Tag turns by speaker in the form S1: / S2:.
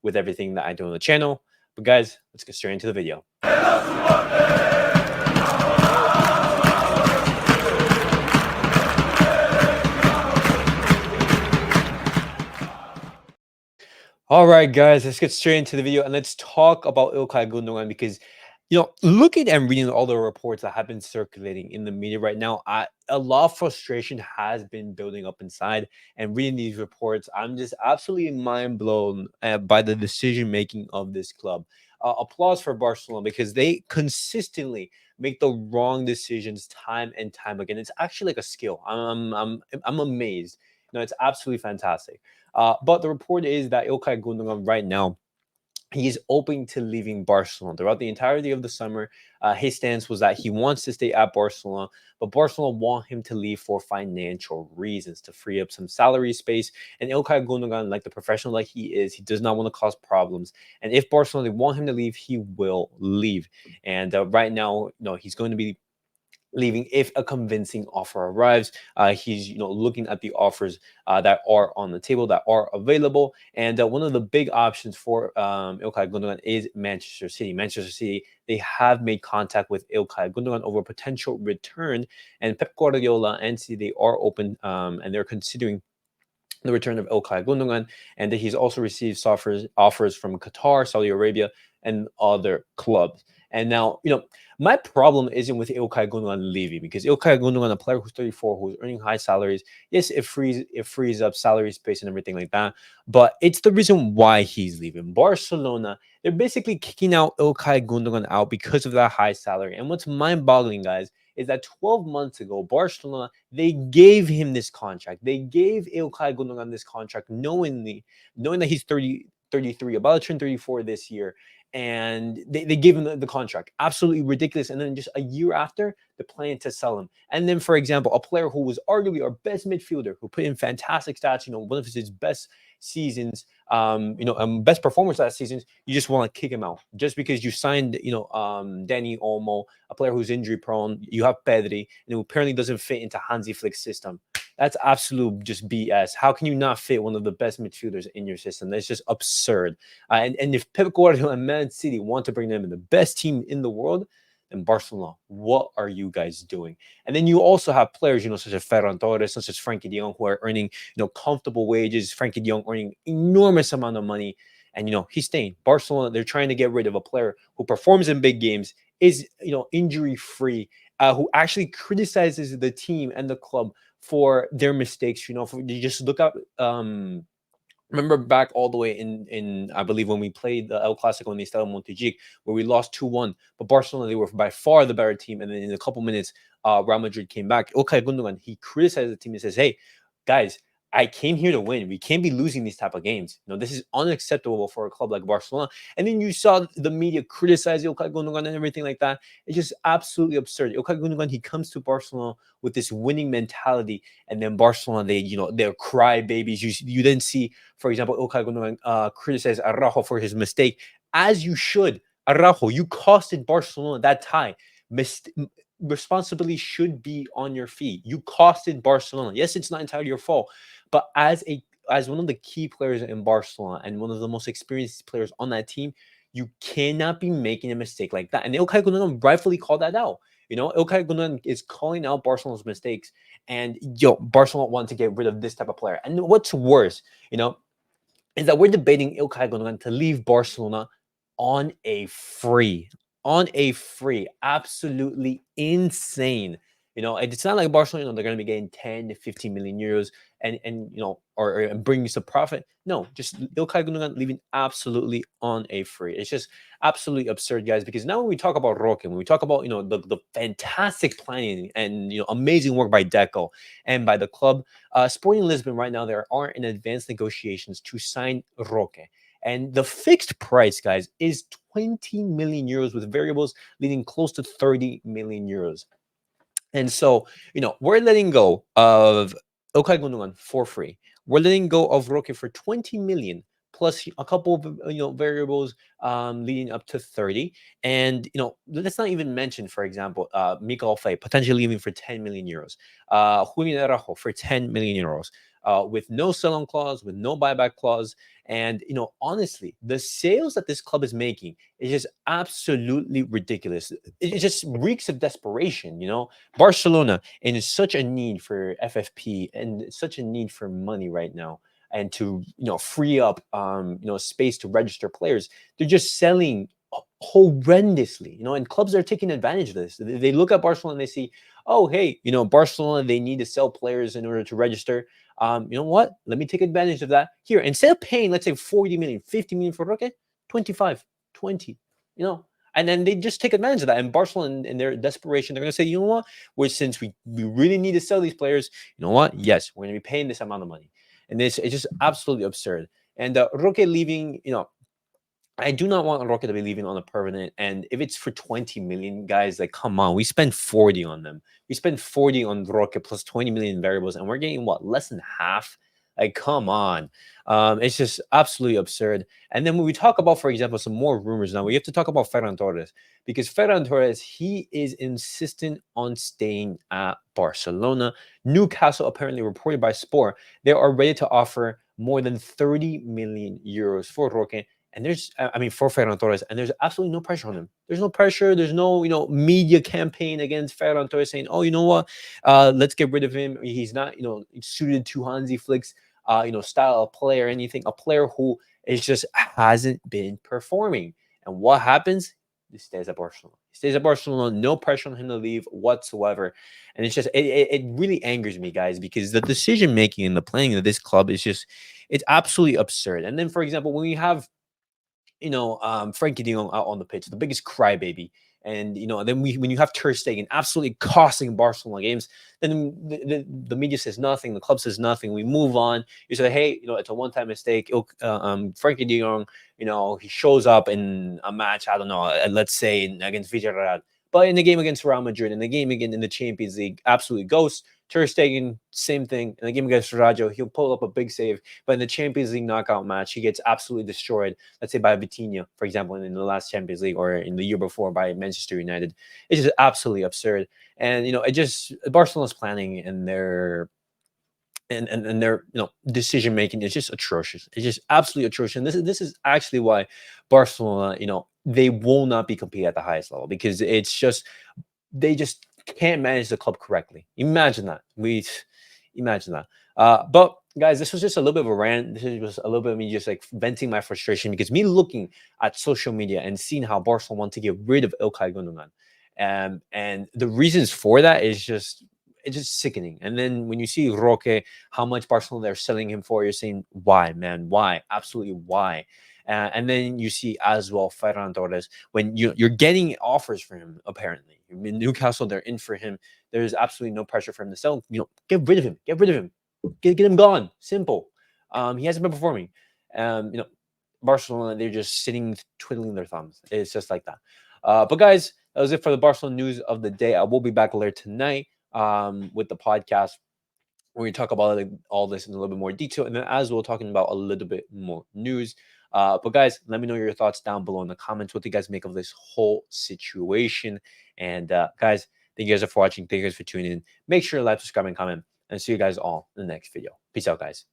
S1: with everything that I do on the channel. But guys, let's get straight into the video. All right, guys, let's get straight into the video and let's talk about Ilkay Gundogan because, looking and reading all the reports that have been circulating in the media right now, a lot of frustration has been building up inside. And reading these reports, I'm just absolutely mind blown by the decision making of this club. Applause for Barcelona because they consistently make the wrong decisions time and time again. It's actually like a skill. I'm amazed. It's absolutely fantastic. But the report is that Ilkay Gundogan right now, he is open to leaving Barcelona. Throughout the entirety of the summer, his stance was that he wants to stay at Barcelona, but Barcelona want him to leave for financial reasons, to free up some salary space. And Ilkay Gundogan, like the professional like he is, he does not want to cause problems. And if Barcelona want him to leave, he will leave. And right now, he's going to be leaving if a convincing offer arrives. He's looking at the offers that are on the table, that are available, and one of the big options for Ilkay Gundogan is Manchester City. Manchester City, they have made contact with Ilkay Gundogan over a potential return, and Pep Guardiola and City, they are open and they're considering the return of Ilkay Gundogan, and that he's also received offers from Qatar, Saudi Arabia, and other clubs. And now, my problem isn't with Ilkay Gundogan leaving, because Ilkay Gundogan, a player who's 34, who's earning high salaries, yes, it frees up salary space and everything like that, but it's the reason why he's leaving. Barcelona, they're basically kicking out Ilkay Gundogan out because of that high salary. And what's mind-boggling, guys, is that 12 months ago, Barcelona, they gave him this contract. They gave Ilkay Gundogan this contract knowing that he's 33, about to turn 34 this year. And they gave him the contract. Absolutely ridiculous. And then just a year after, they're planning to sell him. And then, for example, a player who was arguably our best midfielder, who put in fantastic stats, one of his best seasons, best performance last season, you just want to kick him out just because you signed, Dani Olmo, a player who's injury prone. You have Pedri, and who apparently doesn't fit into Hansi Flick's system. That's absolute just BS. How can you not fit one of the best midfielders in your system? That's just absurd. And if Pep Guardiola and Man City want to bring them in the best team in the world, then Barcelona, what are you guys doing? And then you also have players, such as Ferran Torres, such as Frankie de Jong, who are earning, comfortable wages. Frankie de Jong earning enormous amount of money. And, he's staying. Barcelona, they're trying to get rid of a player who performs in big games, is, injury-free, who actually criticizes the team and the club for their mistakes. You just look up, remember back all the way in I believe when we played the El Clasico in the Estadio Montjuic, where we lost 2-1, but Barcelona, they were by far the better team. And then in a couple minutes, Real Madrid came back. Ilkay Gundogan, he criticized the team and says, "Hey, guys, I came here to win. We can't be losing these type of games. This is unacceptable for a club like Barcelona." And then you saw the media criticize Ilkay Gundogan and everything like that. It's just absolutely absurd. Ilkay Gundogan, he comes to Barcelona with this winning mentality, and then Barcelona, they're crybabies. You didn't see, for example, Ilkay Gundogan criticize Araujo for his mistake, as you should. Araujo, you costed Barcelona that tie. Responsibility should be on your feet. You costed Barcelona. Yes, it's not entirely your fault, but as one of the key players in Barcelona and one of the most experienced players on that team, you cannot be making a mistake like that. And Ilkay Gundogan rightfully called that out. Ilkay Gundogan is calling out Barcelona's mistakes, and Barcelona want to get rid of this type of player. And what's worse, is that we're debating Ilkay Gundogan to leave Barcelona on a free. Absolutely insane. It's not like Barcelona, they're going to be getting 10 to 15 million euros or bringing some profit. No, just Ilkay Gundogan leaving absolutely on a free. It's just absolutely absurd, guys, because now when we talk about Roque, when we talk about, the fantastic planning and, amazing work by Deco and by the club, Sporting Lisbon right now, there are in advanced negotiations to sign Roque. And the fixed price, guys, is 20 million euros with variables leading close to 30 million euros. And so, we're letting go of Ilkay Gundogan for free. We're letting go of Roque for 20 million plus a couple of variables leading up to 30. And let's not even mention, for example, Mikael Fay potentially leaving for 10 million euros, Julian Araujo for 10 million euros, with no sell-on clause, with no buyback clause. And honestly, the sales that this club is making is just absolutely ridiculous. It just reeks of desperation. Barcelona in such a need for FFP and such a need for money right now, and to free up space to register players. They're just selling horrendously, and clubs are taking advantage of this. They look at Barcelona and they see, oh, hey, Barcelona, they need to sell players in order to register. You know what? Let me take advantage of that. Here, instead of paying, let's say 40 million, 50 million for Roque, 25, 20, and then they just take advantage of that. And Barcelona, in their desperation, they're going to say, you know what? Since we really need to sell these players, you know what? Yes, we're going to be paying this amount of money. And it's just absolutely absurd. And Roque leaving, I do not want Roque to be leaving on a permanent. And if it's for 20 million, guys, like, come on, we spend 40 on them. We spend 40 on Roque plus 20 million variables, and we're getting what, less than half? Like, come on. It's just absolutely absurd. And then when we talk about, for example, some more rumors now, we have to talk about Ferran Torres, because Ferran Torres, he is insistent on staying at Barcelona. Newcastle, apparently reported by Sport, they are ready to offer more than 30 million euros for Roque. And for Ferran Torres, and there's absolutely no pressure on him. There's no pressure. There's no, media campaign against Ferran Torres saying, oh, you know what, let's get rid of him. He's not, suited to Hansi Flick's, style of play or anything. A player who is just hasn't been performing. And what happens? He stays at Barcelona. He stays at Barcelona. No pressure on him to leave whatsoever. And it's just, it really angers me, guys, because the decision making and the planning of this club is just, it's absolutely absurd. And then, for example, when we have Frankie de Jong out on the pitch, the biggest crybaby. And, then when you have Ter Stegen absolutely costing Barcelona games, then the media says nothing, the club says nothing. We move on. You say, hey, it's a one-time mistake. Frankie de Jong, he shows up in a match, I don't know, let's say against Villarreal. But in the game against Real Madrid, in the game again in the Champions League, absolutely ghost. Ter Stegen, same thing. In the game against Rayo, he'll pull up a big save. But in the Champions League knockout match, he gets absolutely destroyed. Let's say by Vitinha, for example, in the last Champions League, or in the year before by Manchester United. It's just absolutely absurd. And it just, Barcelona's planning and their decision making is just atrocious. It's just absolutely atrocious. And this is actually why Barcelona, they will not be competing at the highest level, because it's just, they just can't manage the club correctly. Imagine that. Imagine that. But guys, this was just a little bit of a rant. This is just a little bit of me just like venting my frustration, because me looking at social media and seeing how Barcelona want to get rid of Ilkay Gundogan, and the reasons for that is just, it's just sickening. And then when you see Roque, how much Barcelona they're selling him for, you're saying, why, man? Why? Absolutely why? And then you see as well Ferran Torres, when you're getting offers for him, apparently. In Newcastle, they're in for him. There's absolutely no pressure for him to sell. Get rid of him. Get rid of him. Get him gone. Simple. He hasn't been performing. Barcelona, they're just sitting, twiddling their thumbs. It's just like that. But guys, that was it for the Barcelona news of the day. I will be back later tonight with the podcast, where we talk about all this in a little bit more detail, and then as well talking about a little bit more news. But guys, let me know your thoughts down below in the comments. What do you guys make of this whole situation? And guys, thank you guys for watching. Thank you guys for tuning in. Make sure to like, subscribe, and comment. And see you guys all in the next video. Peace out, guys.